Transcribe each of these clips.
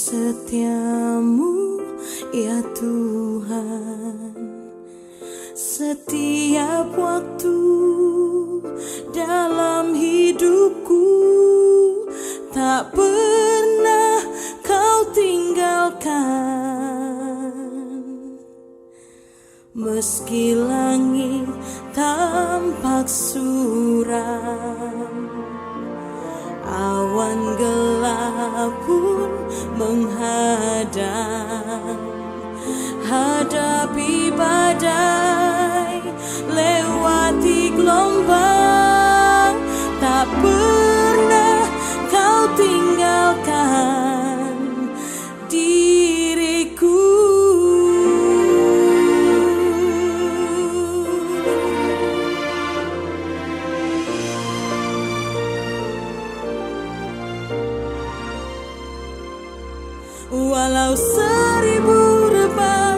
Setiamu ya Tuhan, setiap waktu dalam hidupku, tak pernah kau tinggalkan. Meski langit tampak suram, awan gelap pun menghadang, hadapi badai, lewati gelombang, tak pernah kau tinggalkan diriku. Walau 1000 rebah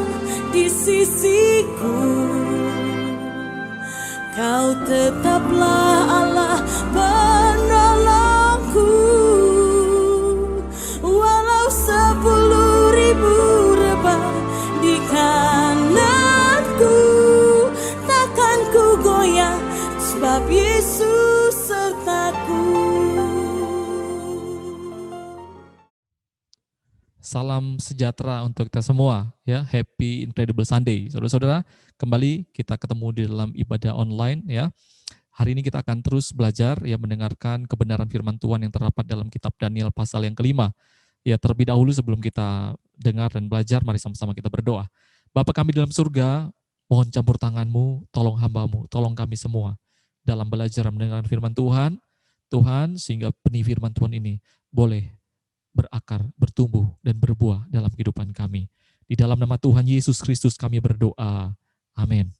di sisiku, kau tetaplah Allah penolongku. Walau 10.000 rebah di kananku, takkan ku goyah sebab Yesus sertaku. Salam sejahtera untuk kita semua, ya. Happy Incredible Sunday, saudara-saudara. Kembali kita ketemu di dalam ibadah online, ya. Hari ini kita akan terus belajar, ya, mendengarkan kebenaran firman Tuhan yang terdapat dalam kitab Daniel pasal yang kelima. Ya, terlebih dahulu sebelum kita dengar dan belajar, mari sama-sama kita berdoa. Bapa kami dalam surga, mohon campur tangan-Mu, tolong hamba-Mu, tolong kami semua dalam belajar mendengarkan firman Tuhan, sehingga benih firman Tuhan ini boleh berakar, bertumbuh, dan berbuah dalam kehidupan kami. Di dalam nama Tuhan Yesus Kristus kami berdoa. Amin.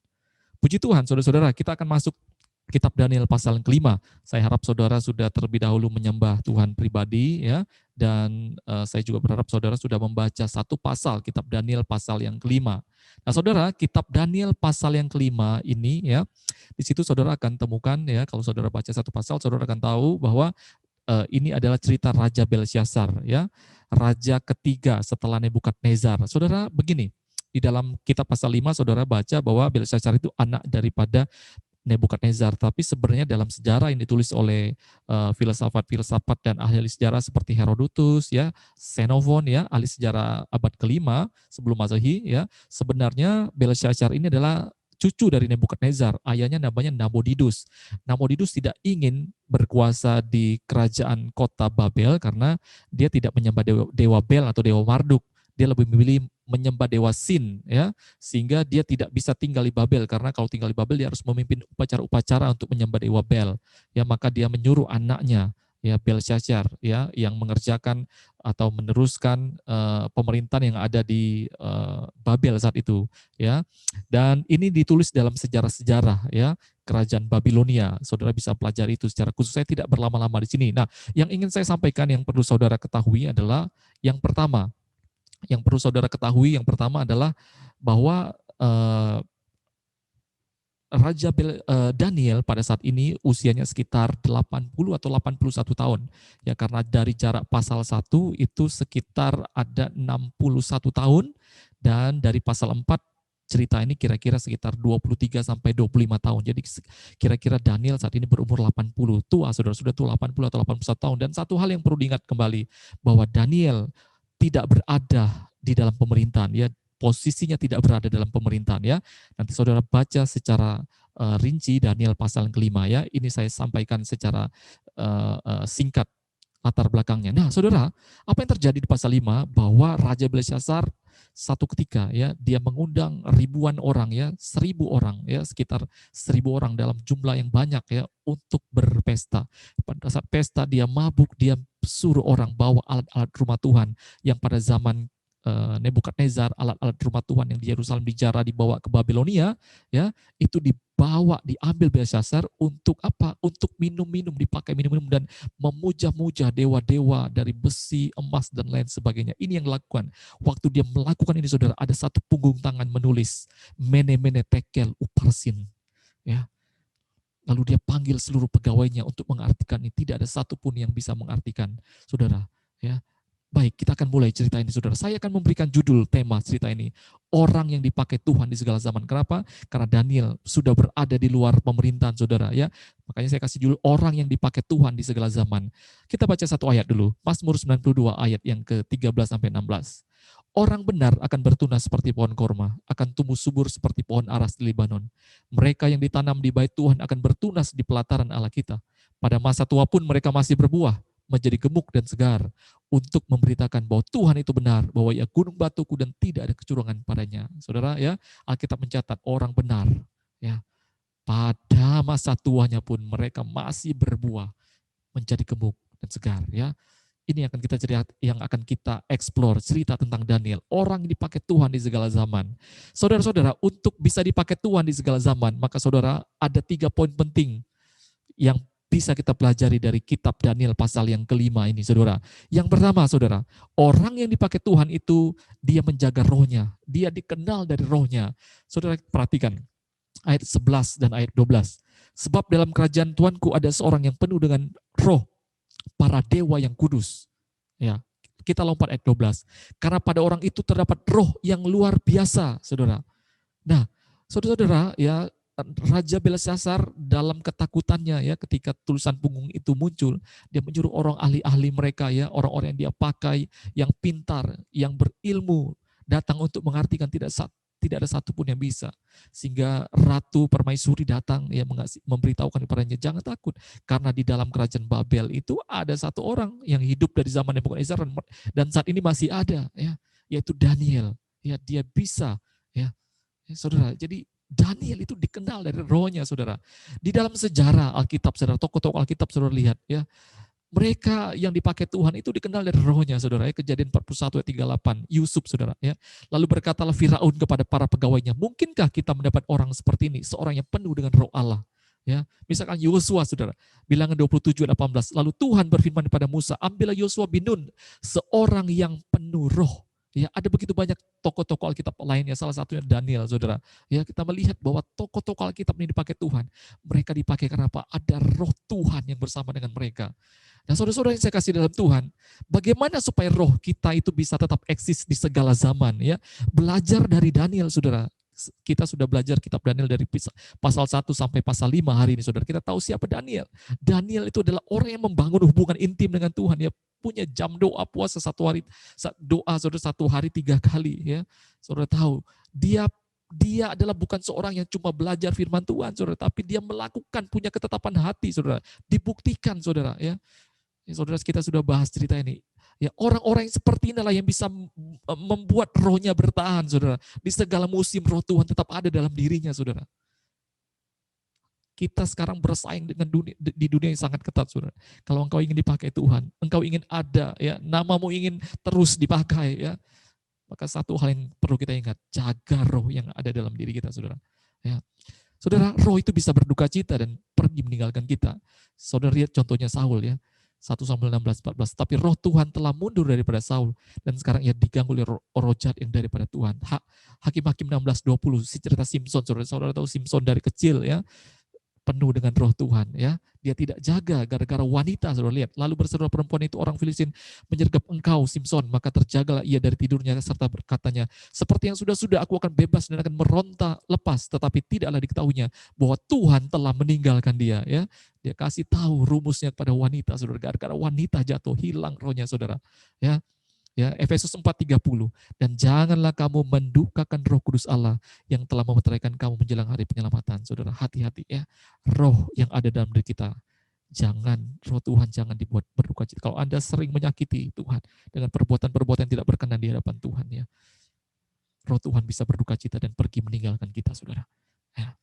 Puji Tuhan, saudara-saudara, kita akan masuk kitab Daniel pasal yang kelima. Saya harap saudara sudah terlebih dahulu menyembah Tuhan pribadi, ya, dan saya juga berharap saudara sudah membaca satu pasal kitab Daniel pasal yang kelima. Nah, saudara, kitab Daniel pasal yang kelima ini, ya, di situ saudara akan temukan, ya, kalau saudara baca satu pasal, saudara akan tahu bahwa ini adalah cerita Raja Belsyazar, ya, raja ketiga setelah Nebukadnezar. Saudara, begini, di dalam kitab pasal 5 saudara baca bahwa Belsyazar itu anak daripada Nebukadnezar, tapi sebenarnya dalam sejarah yang ditulis oleh filsafat-filsafat dan ahli sejarah seperti Herodotus, ya, Xenophon, ya, ahli sejarah abad kelima sebelum Masehi, ya, sebenarnya Belsyazar ini adalah cucu dari Nebukadnezar, ayahnya namanya Nabonidus. Nabonidus tidak ingin berkuasa di kerajaan kota Babel karena dia tidak menyembah dewa Bel atau dewa Marduk. Dia lebih memilih menyembah dewa Sin, ya, sehingga dia tidak bisa tinggal di Babel karena kalau tinggal di Babel dia harus memimpin upacara-upacara untuk menyembah dewa Bel. Ya, maka dia menyuruh anaknya, ya, Belsyazar, ya, yang mengerjakan atau meneruskan pemerintahan yang ada di Babel saat itu, ya. Dan ini ditulis dalam sejarah-sejarah, ya, kerajaan Babilonia. Saudara bisa pelajari itu secara khusus. Saya tidak berlama-lama di sini. Nah, yang ingin saya sampaikan yang perlu saudara ketahui adalah yang pertama. Yang perlu saudara ketahui yang pertama adalah bahwa Daniel pada saat ini usianya sekitar 80 atau 81 tahun. Ya, karena dari jarak pasal 1 itu sekitar ada 61 tahun, dan dari pasal 4 cerita ini kira-kira sekitar 23 sampai 25 tahun. Jadi kira-kira Daniel saat ini berumur 80. Tua, saudara, sudah tua 80 atau 81 tahun. Dan satu hal yang perlu diingat kembali, bahwa Daniel tidak berada di dalam pemerintahan, ya. Posisinya tidak berada dalam pemerintahan, ya. Nanti saudara baca secara rinci Daniel pasal yang kelima, ya. Ini saya sampaikan secara singkat latar belakangnya. Nah, saudara, apa yang terjadi di pasal 5 bahwa Raja Belsyazar satu ketika, ya, dia mengundang ribuan orang, ya, 1000 orang, ya, sekitar 1000 orang dalam jumlah yang banyak, ya, untuk berpesta. Pada saat pesta dia mabuk, dia suruh orang bawa alat-alat rumah Tuhan yang pada zaman Nebukadnezar, alat-alat rumah Tuhan yang di Yerusalem dijara dibawa ke Babilonia, ya, itu dibawa, diambil Belsyazar untuk apa? Untuk minum-minum, dipakai minum-minum dan memuja-muja dewa-dewa dari besi, emas, dan lain sebagainya. Ini yang dilakukan. Waktu dia melakukan ini, saudara, ada satu punggung tangan menulis Mene Mene Tekel Uparsin, ya. Lalu dia panggil seluruh pegawainya untuk mengartikan ini. Tidak ada satupun yang bisa mengartikan, saudara, ya. Baik, kita akan mulai cerita ini, saudara. Saya akan memberikan judul tema cerita ini. Orang yang dipakai Tuhan di segala zaman. Kenapa? Karena Daniel sudah berada di luar pemerintahan, saudara. Ya, makanya saya kasih judul orang yang dipakai Tuhan di segala zaman. Kita baca satu ayat dulu. Mazmur 92 ayat yang ke-13 sampai 16. Orang benar akan bertunas seperti pohon korma, akan tumbuh subur seperti pohon aras di Libanon. Mereka yang ditanam di bait Tuhan akan bertunas di pelataran Allah kita. Pada masa tua pun mereka masih berbuah, menjadi gemuk dan segar, untuk memberitakan bahwa Tuhan itu benar, bahwa ia gunung batuku dan tidak ada kecurangan padanya. Saudara, ya, Alkitab mencatat orang benar, ya, pada masa tuanya pun mereka masih berbuah, menjadi gemuk dan segar. Ya, ini akan kita cerita, yang akan kita explore, cerita tentang Daniel, orang yang dipakai Tuhan di segala zaman. Saudara-saudara, untuk bisa dipakai Tuhan di segala zaman, maka saudara ada 3 poin penting yang bisa kita pelajari dari kitab Daniel pasal yang kelima ini, saudara. Yang pertama, saudara, orang yang dipakai Tuhan itu dia menjaga rohnya, dia dikenal dari rohnya. Saudara perhatikan ayat 11 dan ayat 12. Sebab dalam kerajaan Tuanku ada seorang yang penuh dengan roh para dewa yang kudus. Ya, kita lompat ayat 12. Karena pada orang itu terdapat roh yang luar biasa, saudara. Nah, saudara-saudara, ya, Raja Belshazzar dalam ketakutannya, ya, ketika tulisan punggung itu muncul, dia menyuruh orang ahli-ahli mereka, ya, orang-orang yang dia pakai, yang pintar, yang berilmu, datang untuk mengartikan. Tidak ada satupun yang bisa. Sehingga Ratu Permaisuri datang, ya, memberitahukan kepadanya, jangan takut, karena di dalam kerajaan Babel itu ada satu orang yang hidup dari zaman Nebukadnezar dan saat ini masih ada, ya, yaitu Daniel. Ya, dia bisa, ya, saudara. Jadi Daniel itu dikenal dari rohnya, saudara. Di dalam sejarah Alkitab, saudara, tokoh-tokoh Alkitab, saudara lihat, ya, mereka yang dipakai Tuhan itu dikenal dari rohnya, saudara. Ya, Kejadian 41 ayat 38, Yusuf, saudara. Ya, lalu berkatalah Firaun kepada para pegawainya, mungkinkah kita mendapat orang seperti ini, seorang yang penuh dengan roh Allah? Ya, misalkan Yosua, saudara, Bilangan 27 ayat 18. Lalu Tuhan berfirman kepada Musa, ambillah Yosua bin Nun, seorang yang penuh roh. Ya, ada begitu banyak tokoh-tokoh Alkitab lainnya, salah satunya Daniel, saudara. Ya, kita melihat bahwa tokoh-tokoh Alkitab ini dipakai Tuhan. Mereka dipakai karena apa? Ada roh Tuhan yang bersama dengan mereka. Nah, saudara-saudara yang saya kasih dalam Tuhan, bagaimana supaya roh kita itu bisa tetap eksis di segala zaman? Ya, belajar dari Daniel, saudara. Kita sudah belajar kitab Daniel dari pasal 1 sampai pasal 5 hari ini, saudara. Kita tahu siapa Daniel. Daniel itu adalah orang yang membangun hubungan intim dengan Tuhan. Ya, punya jam doa puasa satu hari, doa, saudara, satu hari 3 kali. Ya, saudara tahu, dia adalah bukan seorang yang cuma belajar firman Tuhan, saudara, tapi dia melakukan, punya ketetapan hati, saudara. Dibuktikan, saudara. Ya, saudara, kita sudah bahas cerita ini. Ya, orang-orang yang seperti inilah yang bisa membuat rohnya bertahan, saudara. Di segala musim roh Tuhan tetap ada dalam dirinya, saudara. Kita sekarang bersaing dengan dunia, di dunia yang sangat ketat, saudara. Kalau engkau ingin dipakai Tuhan, engkau ingin ada, ya, namamu ingin terus dipakai, ya, maka satu hal yang perlu kita ingat, jaga roh yang ada dalam diri kita, saudara. Ya. Saudara, roh itu bisa berduka cita dan pergi meninggalkan kita. Saudara lihat contohnya Saul, ya. 1 Samuel 16-14. Tapi roh Tuhan telah mundur daripada Saul dan sekarang ia diganggu oleh roh jahat yang daripada Tuhan. Hakim-Hakim 16-20, si cerita Simpson, saudara tahu Simpson dari kecil, ya, penuh dengan roh Tuhan, ya. Dia tidak jaga gara-gara wanita, saudara lihat. Lalu berseru perempuan itu, orang Filistin menyergap engkau, Simpson, maka terjagalah ia dari tidurnya serta berkatanya, seperti yang sudah-sudah aku akan bebas dan akan meronta lepas, tetapi tidaklah diketahuinya bahwa Tuhan telah meninggalkan dia, ya. Dia kasih tahu rumusnya kepada wanita, saudara. Gara-gara wanita jatuh, hilang rohnya, saudara. Ya. Ya, Efesus 4:30, dan janganlah kamu mendukakan Roh Kudus Allah yang telah memeteraikan kamu menjelang hari penyelamatan. Saudara, hati-hati, ya. Roh yang ada dalam diri kita, roh Tuhan jangan dibuat berduka cita. Kalau Anda sering menyakiti Tuhan dengan perbuatan-perbuatan yang tidak berkenan di hadapan Tuhan, ya, roh Tuhan bisa berduka cita dan pergi meninggalkan kita, saudara. Ya.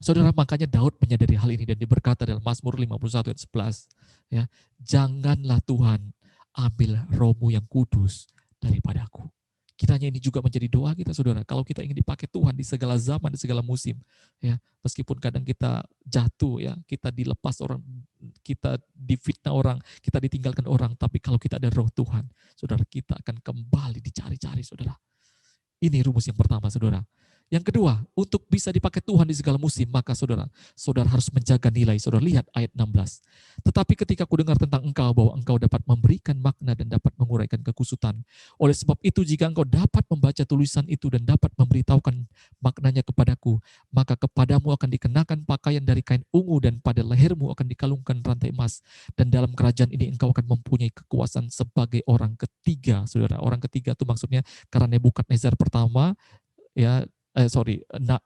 Saudara, makanya Daud menyadari hal ini dan dia berkata dalam Mazmur 51 ayat 11, ya, janganlah Tuhan ambil rohmu yang kudus daripadaku. Kiranya ini juga menjadi doa kita, saudara. Kalau kita ingin dipakai Tuhan di segala zaman, di segala musim, ya, meskipun kadang kita jatuh, ya, kita dilepas orang, kita difitnah orang, kita ditinggalkan orang, tapi kalau kita ada roh Tuhan, saudara, kita akan kembali dicari-cari, saudara. Ini rumus yang pertama, saudara. Yang kedua, untuk bisa dipakai Tuhan di segala musim, maka saudara harus menjaga nilai. Saudara lihat ayat 16. Tetapi ketika ku dengar tentang engkau, bahwa engkau dapat memberikan makna dan dapat menguraikan kekusutan. Oleh sebab itu, jika engkau dapat membaca tulisan itu dan dapat memberitahukan maknanya kepadaku, maka kepadamu akan dikenakan pakaian dari kain ungu dan pada lehermu akan dikalungkan rantai emas. Dan dalam kerajaan ini engkau akan mempunyai kekuasaan sebagai orang ketiga. Saudara, orang ketiga itu maksudnya karena Nebukadnezar pertama, ya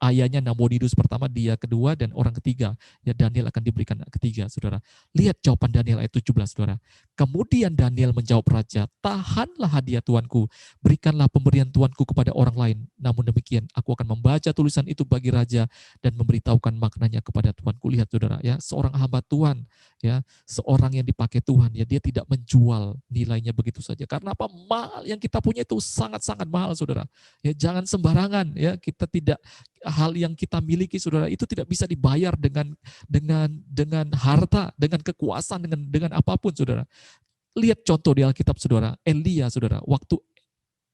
ayahnya Nabonidus pertama, dia kedua, dan orang ketiga, ya Daniel akan diberikan ketiga, saudara. Lihat jawaban Daniel ayat 17, saudara. Kemudian Daniel menjawab raja, tahanlah hadiah Tuanku, berikanlah pemberian Tuanku kepada orang lain. Namun demikian, aku akan membaca tulisan itu bagi raja dan memberitahukan maknanya kepada Tuanku. Lihat, saudara, ya, seorang hamba Tuhan, ya, seorang yang dipakai Tuhan, ya, dia tidak menjual nilainya begitu saja. Karena apa? Mahal yang kita punya itu sangat-sangat mahal, saudara. Ya, jangan sembarangan, ya, kita tidak, hal yang kita miliki, saudara, itu tidak bisa dibayar dengan harta, dengan kekuasaan, dengan apapun, saudara. Lihat contoh di Alkitab, saudara. Elia, saudara, waktu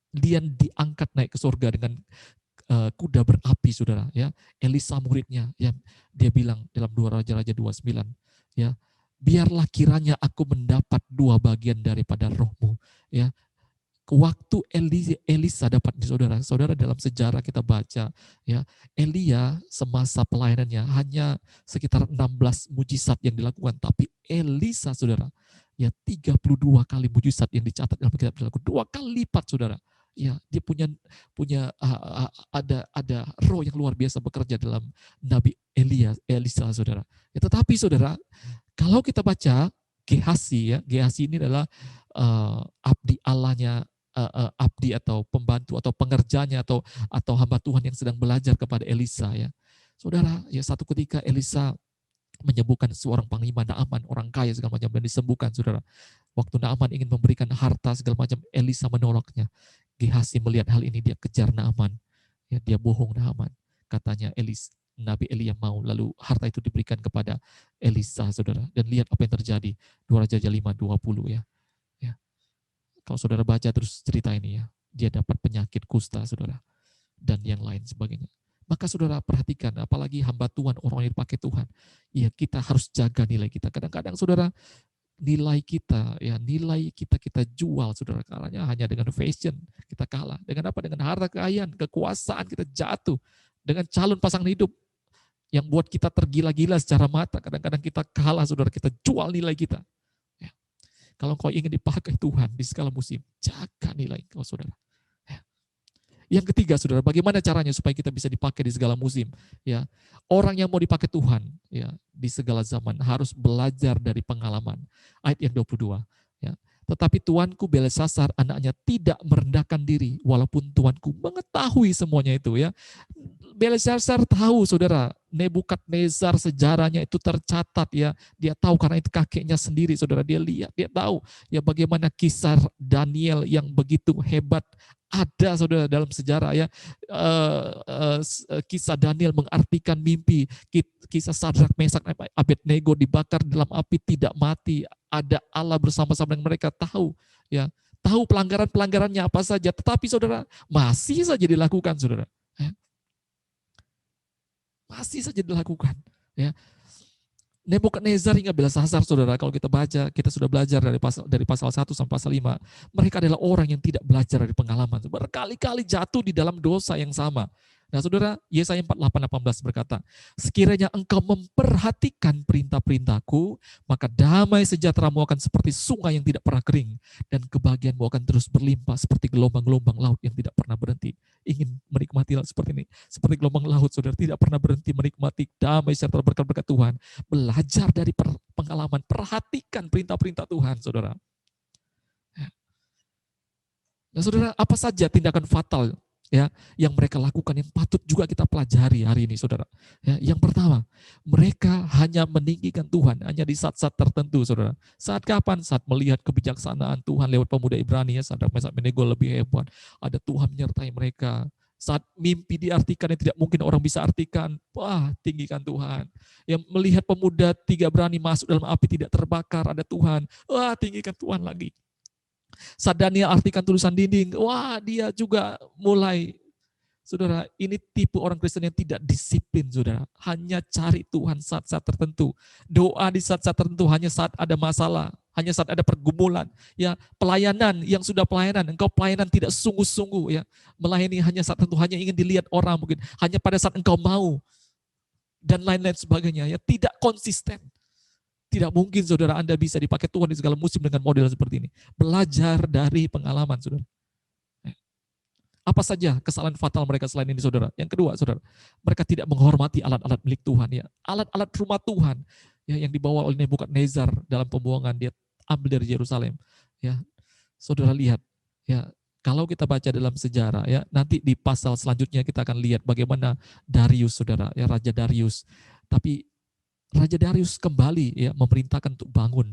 dia diangkat naik ke surga dengan kuda berapi, saudara, ya. Elisa muridnya, ya, dia bilang dalam 2 Raja-Raja 29, ya, biarlah kiranya aku mendapat 2 bagian daripada rohmu, ya. Waktu Elisa dapat, saudara dalam sejarah kita baca, ya, Elia semasa pelayanannya hanya sekitar 16 mujizat yang dilakukan, tapi Elisa, saudara, ya, 32 kali mujizat yang dicatat dalam kitab dilakukan, 2 kali lipat, saudara. Ya, dia punya ada roh yang luar biasa bekerja dalam Nabi Elisa, saudara. Ya, tetapi saudara, kalau kita baca Gehazi, ya, Gehazi ini adalah abdi Allahnya, abdi atau pembantu atau pengerjanya atau hamba Tuhan yang sedang belajar kepada Elisa, ya. Saudara, ya, satu ketika Elisa menyembuhkan seorang panglima Naaman, orang kaya segala macam, dan disembuhkan, saudara. Waktu Naaman ingin memberikan harta segala macam, Elisa menolaknya. Gehazi melihat hal ini, dia kejar Naaman. Ya, dia bohong Naaman. Katanya Nabi Elia mau, lalu harta itu diberikan kepada Elisa, saudara. Dan lihat apa yang terjadi. 2 Raja 5:20, ya. Kalau saudara baca terus cerita ini, ya, dia dapat penyakit kusta, saudara, dan yang lain sebagainya. Maka saudara perhatikan, apalagi hamba Tuhan, orang yang dipakai Tuhan, ya, kita harus jaga nilai kita. Kadang-kadang, saudara, nilai kita jual, saudara, kalanya hanya dengan fashion kita kalah. Dengan apa? Dengan harta kekayaan, kekuasaan kita jatuh. Dengan calon pasangan hidup yang buat kita tergila-gila secara mata. Kadang-kadang kita kalah, saudara, kita jual nilai kita. Kalau kau ingin dipakai Tuhan di segala musim, jaga nilai kau, saudara. Yang ketiga, saudara, bagaimana caranya supaya kita bisa dipakai di segala musim? Ya, orang yang mau dipakai Tuhan, ya, di segala zaman harus belajar dari pengalaman. Ayat yang 22. Ya. Tetapi tuanku Belsasar anaknya tidak merendahkan diri, walaupun tuanku mengetahui semuanya itu, ya. Belsasar tahu, saudara, Nebukadnezar sejarahnya itu tercatat, ya. Dia tahu karena itu kakeknya sendiri, saudara. Dia lihat, dia tahu, ya, bagaimana kisah Daniel yang begitu hebat ada, saudara, dalam sejarah, ya. Kisah Daniel mengartikan mimpi, kisah Sadrak, Mesak, Abednego dibakar dalam api tidak mati. Ada Allah bersama-sama dengan mereka, tahu, ya, tahu pelanggaran-pelanggarannya apa saja, tetapi saudara masih saja dilakukan, saudara. Ya. Masih saja dilakukan, ya. Nebukadnezar hingga Belsasar, saudara, kalau kita baca, kita sudah belajar dari pasal 1 sampai pasal 5, mereka adalah orang yang tidak belajar dari pengalaman, berkali-kali jatuh di dalam dosa yang sama. Nah, saudara, Yesaya 48:18 berkata, sekiranya engkau memperhatikan perintah-perintahku, maka damai sejahteramu akan seperti sungai yang tidak pernah kering, dan kebahagiaanmu akan terus berlimpah seperti gelombang-gelombang laut yang tidak pernah berhenti. Ingin menikmati seperti ini, seperti gelombang laut, saudara, tidak pernah berhenti menikmati damai sejahtera berkat-berkat Tuhan. Belajar dari pengalaman, perhatikan perintah-perintah Tuhan, saudara. Nah, saudara, apa saja tindakan fatal, ya, yang mereka lakukan yang patut juga kita pelajari hari ini, saudara. Ya, yang pertama, mereka hanya meninggikan Tuhan hanya di saat-saat tertentu, saudara. Saat kapan? Saat melihat kebijaksanaan Tuhan lewat pemuda Ibrani, ya, Sadrak, Mesak, Abednego lebih hebat. Ada Tuhan menyertai mereka. Saat mimpi diartikan yang tidak mungkin orang bisa artikan, wah, tinggikan Tuhan. Yang melihat pemuda 3 Ibrani masuk dalam api tidak terbakar, ada Tuhan, wah, tinggikan Tuhan lagi. Saat Daniel artikan tulisan dinding, wah, dia juga mulai Saudara, ini tipe orang Kristen yang tidak disiplin, saudara. Hanya cari Tuhan saat-saat tertentu. Doa di saat-saat tertentu hanya saat ada masalah, hanya saat ada pergumulan. Ya, pelayanan yang sudah pelayanan, engkau pelayanan tidak sungguh-sungguh, ya. Melayani hanya saat tertentu, hanya ingin dilihat orang mungkin, hanya pada saat engkau mau dan lain-lain sebagainya, ya. Tidak konsisten. Tidak mungkin saudara Anda bisa dipakai Tuhan di segala musim dengan model seperti ini. Belajar dari pengalaman, saudara. Apa saja kesalahan fatal mereka selain ini, saudara? Yang kedua, saudara, mereka tidak menghormati alat-alat milik Tuhan, ya. Alat-alat rumah Tuhan, ya, yang dibawa oleh Nebukadnezar dalam pembuangan, dia ambil dari Yerusalem, ya. Saudara lihat, ya, kalau kita baca dalam sejarah, ya, nanti di pasal selanjutnya kita akan lihat bagaimana Darius, saudara, ya, Raja Darius. Tapi Raja Darius kembali, ya, memerintahkan untuk bangun,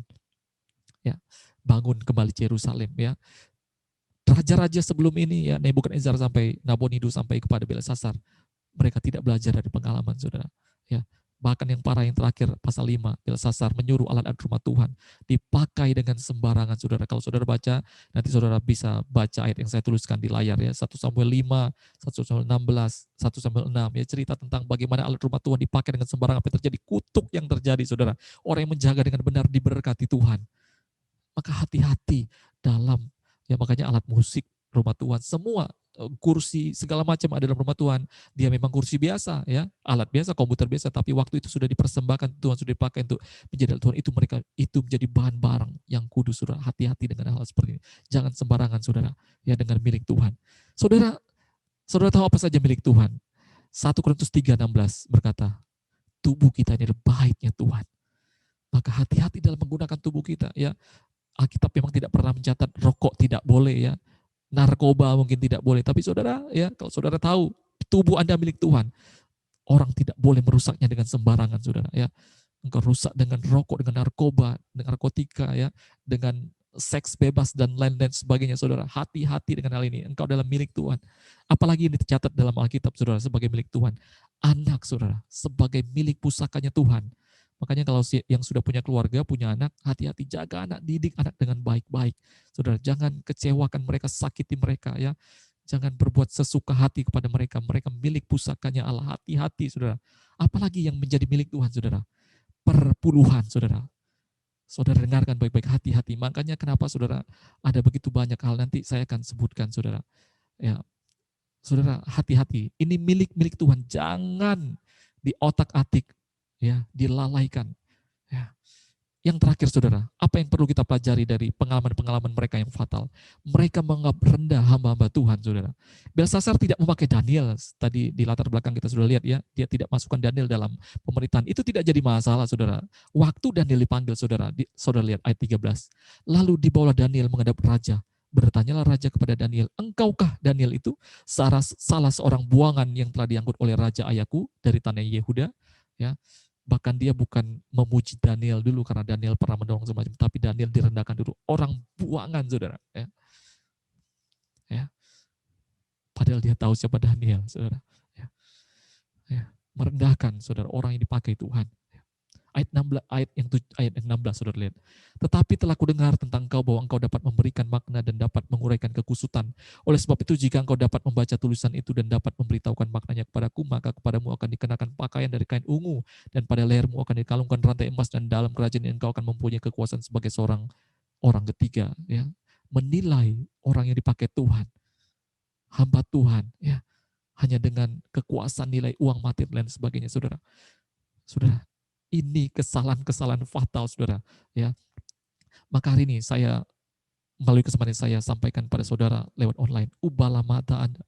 ya, bangun kembali Yerusalem, ya. Raja-raja sebelum ini, ya, Nebukadnezar sampai Nabonidu sampai kepada Belsasar, mereka tidak belajar dari pengalaman, saudara. Ya, bahkan yang parah yang terakhir pasal 5, Belsasar menyuruh alat-alat rumah Tuhan dipakai dengan sembarangan, saudara. Kalau saudara baca, nanti saudara bisa baca ayat yang saya tuliskan di layar, ya, 1 Samuel 5, 1 Samuel 16, 1 Samuel 6, ya, cerita tentang bagaimana alat rumah Tuhan dipakai dengan sembarangan, apa yang terjadi, kutuk yang terjadi, saudara. Orang yang menjaga dengan benar diberkati Tuhan. Maka hati-hati dalam, ya, makanya alat musik rumah Tuhan, semua kursi segala macam ada dalam rumah Tuhan, dia memang kursi biasa, ya, alat biasa, komputer biasa, tapi waktu itu sudah dipersembahkan Tuhan, sudah dipakai untuk menjadi alat Tuhan, itu mereka itu menjadi bahan barang yang kudus, saudara. Hati-hati dengan hal seperti ini. Jangan sembarangan, saudara, ya, dengan milik Tuhan. Saudara, saudara tahu apa saja milik Tuhan? 1 Korintus 3:16 berkata, tubuh kita ini adalah baiknya Tuhan. Maka hati-hati dalam menggunakan tubuh kita, ya. Alkitab memang tidak pernah mencatat rokok tidak boleh, ya, narkoba mungkin tidak boleh, tapi saudara, ya, kalau saudara tahu tubuh Anda milik Tuhan, orang tidak boleh merusaknya dengan sembarangan, saudara, ya. Engkau rusak dengan rokok, dengan narkoba, dengan narkotika, ya, dengan seks bebas dan lain-lain sebagainya, saudara. Hati-hati dengan hal ini. Engkau adalah milik Tuhan. Apalagi ini tercatat dalam Alkitab, saudara, sebagai milik Tuhan. Anak, saudara, sebagai milik pusakanya Tuhan. Makanya kalau yang sudah punya keluarga, punya anak, hati-hati jaga anak, didik anak dengan baik-baik. Saudara, jangan kecewakan mereka, sakiti mereka, ya. Jangan berbuat sesuka hati kepada mereka. Mereka milik pusakanya Allah. Hati-hati, saudara. Apalagi yang menjadi milik Tuhan, saudara. Perpuluhan, saudara. Saudara dengarkan baik-baik, hati-hati. Makanya kenapa, saudara, ada begitu banyak hal, nanti saya akan sebutkan, saudara. Ya, saudara, hati-hati. Ini milik Tuhan. Jangan diotak-atik, ya, dilalaikan, ya. Yang terakhir, saudara, apa yang perlu kita pelajari dari pengalaman-pengalaman mereka yang fatal? Mereka menganggap rendah hamba-hamba Tuhan, saudara. Belsasar tidak memakai Daniel, tadi di latar belakang kita sudah lihat, ya, dia tidak masukkan Daniel dalam pemerintahan. Itu tidak jadi masalah, saudara. Waktu Daniel dipanggil, saudara, saudara lihat ayat 13. Lalu dibawalah Daniel menghadap raja. Bertanyalah raja kepada Daniel, engkaukah Daniel itu salah seorang buangan yang telah diangkut oleh raja ayahku dari tanah Yehuda? Ya, bahkan dia bukan memuji Daniel dulu karena Daniel pernah menolong semacam, tapi Daniel direndahkan dulu. Orang buangan, saudara. Ya. Ya. Padahal dia tahu siapa Daniel, saudara. Ya. Ya. Merendahkan, saudara, orang yang dipakai Tuhan. Ayat 16, ayat 16, saudara lihat. Tetapi telah kudengar tentang engkau bahwa engkau dapat memberikan makna dan dapat menguraikan kekusutan. Oleh sebab itu, jika engkau dapat membaca tulisan itu dan dapat memberitahukan maknanya kepadaku, maka kepadamu akan dikenakan pakaian dari kain ungu, dan pada lehermu akan dikalungkan rantai emas, dan dalam kerajaan engkau akan mempunyai kekuasaan sebagai seorang orang ketiga. Ya. Menilai orang yang dipakai Tuhan, hamba Tuhan, ya, hanya dengan kekuasaan, nilai uang, mati, dan lain sebagainya, saudara. Saudara, ini kesalahan-kesalahan fatal, saudara. Ya, maka hari ini saya melalui kesempatan saya sampaikan pada saudara lewat online, ubahlah mata Anda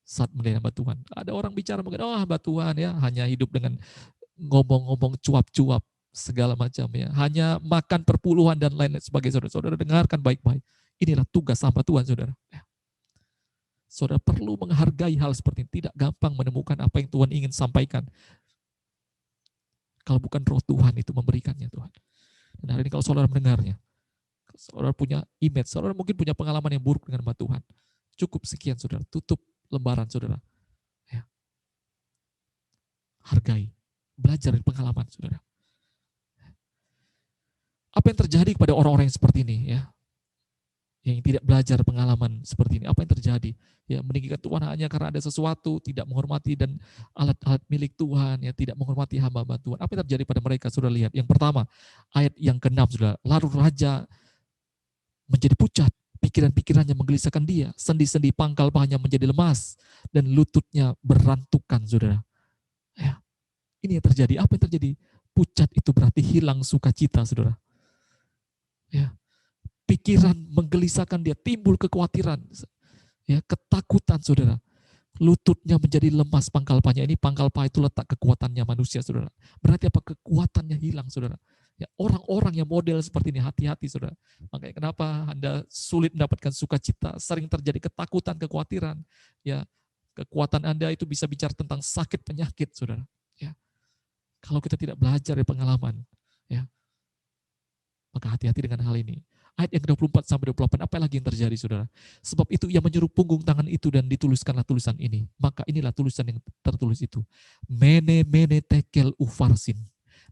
saat melihat hamba Tuhan. Ada orang bicara mungkin, oh hamba Tuhan, ya, hanya hidup dengan ngomong-ngomong cuap-cuap segala macam, ya, hanya makan perpuluhan dan lain-lain sebagainya. Saudara, dengarkan baik-baik. Inilah tugas hamba Tuhan, saudara. Ya. Saudara perlu menghargai hal seperti ini. Tidak gampang menemukan apa yang Tuhan ingin sampaikan kalau bukan roh Tuhan itu memberikannya, Tuhan. Dan hari ini kalau saudara mendengarnya, saudara punya image, saudara mungkin punya pengalaman yang buruk dengan hamba Tuhan. Cukup sekian, saudara. Tutup lembaran, saudara. Ya. Hargai. Belajar dari pengalaman, saudara. Apa yang terjadi kepada orang-orang yang seperti ini, ya? Yang tidak belajar pengalaman seperti ini, apa yang terjadi? ya meninggikan Tuhan hanya karena ada sesuatu, tidak menghormati dan alat-alat milik Tuhan, ya tidak menghormati hamba-hamba Tuhan. Apa yang terjadi pada mereka? Sudah lihat. Yang pertama, ayat yang ke-6 sudah, lalu raja menjadi pucat, pikiran-pikirannya menggelisahkan dia, sendi-sendi pangkal pahanya menjadi lemas, dan lututnya berantukan, saudara. Ya, ini yang terjadi. Apa yang terjadi? Pucat itu berarti hilang sukacita, saudara. Ya, pikiran menggelisahkan dia, timbul kekhawatiran, ya ketakutan, saudara. Lututnya menjadi lemas pangkal pahanya. Ini pangkal paha itu letak kekuatannya manusia, saudara. Berarti apa? Kekuatannya hilang, saudara. Ya, orang-orang yang model seperti ini hati-hati, saudara. Makanya kenapa Anda sulit mendapatkan sukacita, sering terjadi ketakutan, kekhawatiran. Ya, kekuatan Anda itu bisa bicara tentang sakit penyakit, saudara. Ya, kalau kita tidak belajar dari pengalaman, ya, maka hati-hati dengan hal ini. Ayat yang 24 sampai 28, apa lagi yang terjadi, saudara? Sebab itu ia menyuruh punggung tangan itu dan dituliskanlah tulisan ini. Maka inilah tulisan yang tertulis itu. Mene mene tekel ufarsin.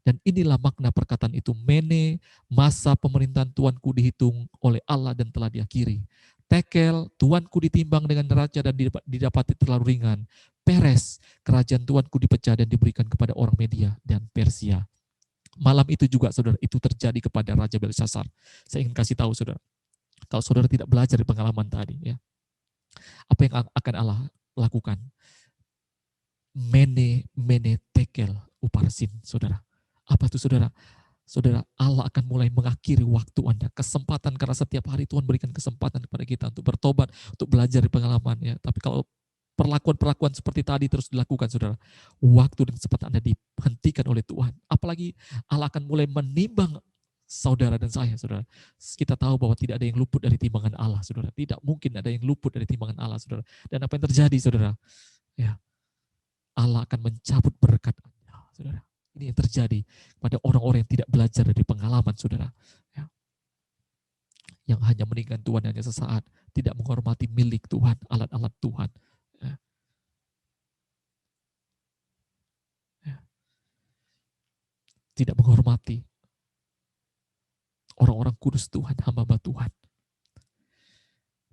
Dan inilah makna perkataan itu. Mene, masa pemerintahan Tuanku dihitung oleh Allah dan telah diakhiri. Tekel, Tuanku ditimbang dengan neraca dan didapati terlalu ringan. Peres, kerajaan Tuanku dipecah dan diberikan kepada orang Media dan Persia. Malam itu juga, saudara, itu terjadi kepada Raja Belshazzar. Saya ingin kasih tahu, saudara, kalau saudara tidak belajar dari pengalaman tadi, ya, apa yang akan Allah lakukan? Mene tekel uparsin, saudara. Apa itu, saudara? Saudara, Allah akan mulai mengakhiri waktu Anda, kesempatan, karena setiap hari Tuhan berikan kesempatan kepada kita untuk bertobat, untuk belajar dari pengalaman, ya. Tapi kalau perlakuan-perlakuan seperti tadi terus dilakukan, saudara, waktu dan kesempatan Anda dihentikan oleh Tuhan. Apalagi Allah akan mulai menimbang saudara dan saya, saudara. Kita tahu bahwa tidak ada yang luput dari timbangan Allah, saudara. Tidak mungkin ada yang luput dari timbangan Allah, saudara. Dan apa yang terjadi, saudara? Ya, Allah akan mencabut berkat Anda, saudara. Ini yang terjadi pada orang-orang yang tidak belajar dari pengalaman, saudara. Ya. Yang hanya meninggalkan Tuhan hanya sesaat, tidak menghormati milik Tuhan, alat-alat Tuhan. Ya. Ya. Tidak menghormati orang-orang kudus Tuhan, hamba-hamba Tuhan.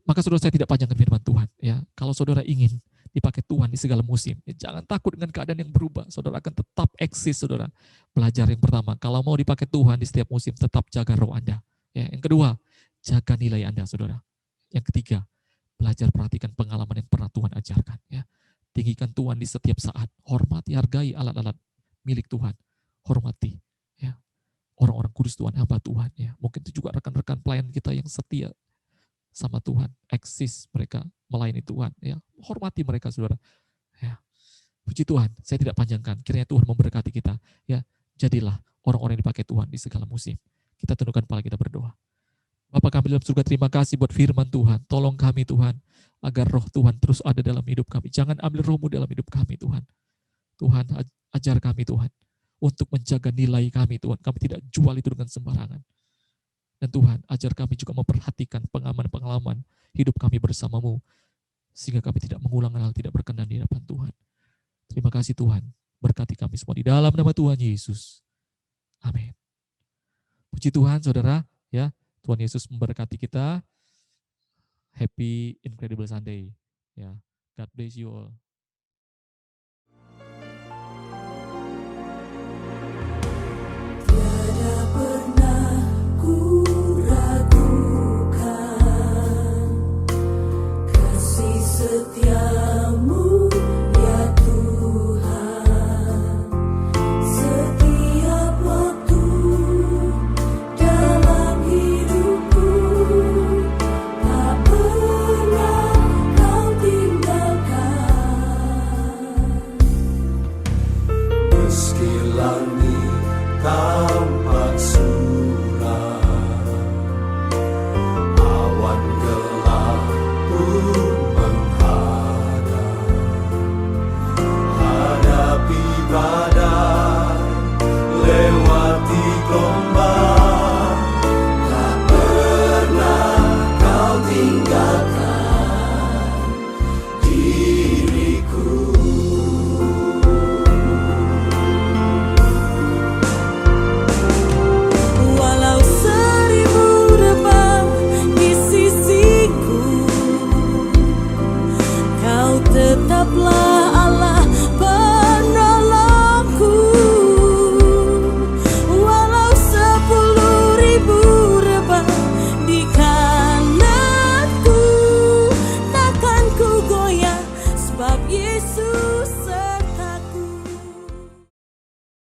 Maka saudara, saya tidak panjangkan firman Tuhan. Ya, kalau saudara ingin dipakai Tuhan di segala musim, ya, jangan takut dengan keadaan yang berubah. Saudara akan tetap eksis, saudara. Belajar yang pertama, kalau mau dipakai Tuhan di setiap musim, tetap jaga roh Anda. Ya, yang kedua, jaga nilai Anda, saudara. Yang ketiga, belajar perhatikan pengalaman yang pernah Tuhan ajarkan. Ya, tinggikan Tuhan di setiap saat. Hormati, hargai alat-alat milik Tuhan. Hormati, ya, orang-orang kudus Tuhan, hamba Tuhan. Ya, mungkin itu juga rekan-rekan pelayan kita yang setia sama Tuhan, eksis mereka melayani Tuhan, ya, hormati mereka, saudara. Ya, puji Tuhan, saya tidak panjangkan. Kiranya Tuhan memberkati kita. Ya, jadilah orang-orang yang dipakai Tuhan di segala musim. Kita tundukkan kepala, kita berdoa. Bapa kami dalam surga, terima kasih buat firman Tuhan. Tolong kami, Tuhan, agar roh Tuhan terus ada dalam hidup kami. Jangan ambil rohmu dalam hidup kami, Tuhan. Tuhan, ajar kami, Tuhan, untuk menjaga nilai kami, Tuhan. Kami tidak jual itu dengan sembarangan. Dan Tuhan, ajar kami juga memperhatikan pengalaman-pengalaman hidup kami bersamamu, sehingga kami tidak mengulang hal tidak berkenan di hadapan Tuhan. Terima kasih Tuhan, berkati kami semua di dalam nama Tuhan Yesus. Amin. Puji Tuhan, saudara, ya, Tuhan Yesus memberkati kita. Happy Incredible Sunday. Ya, God bless you all.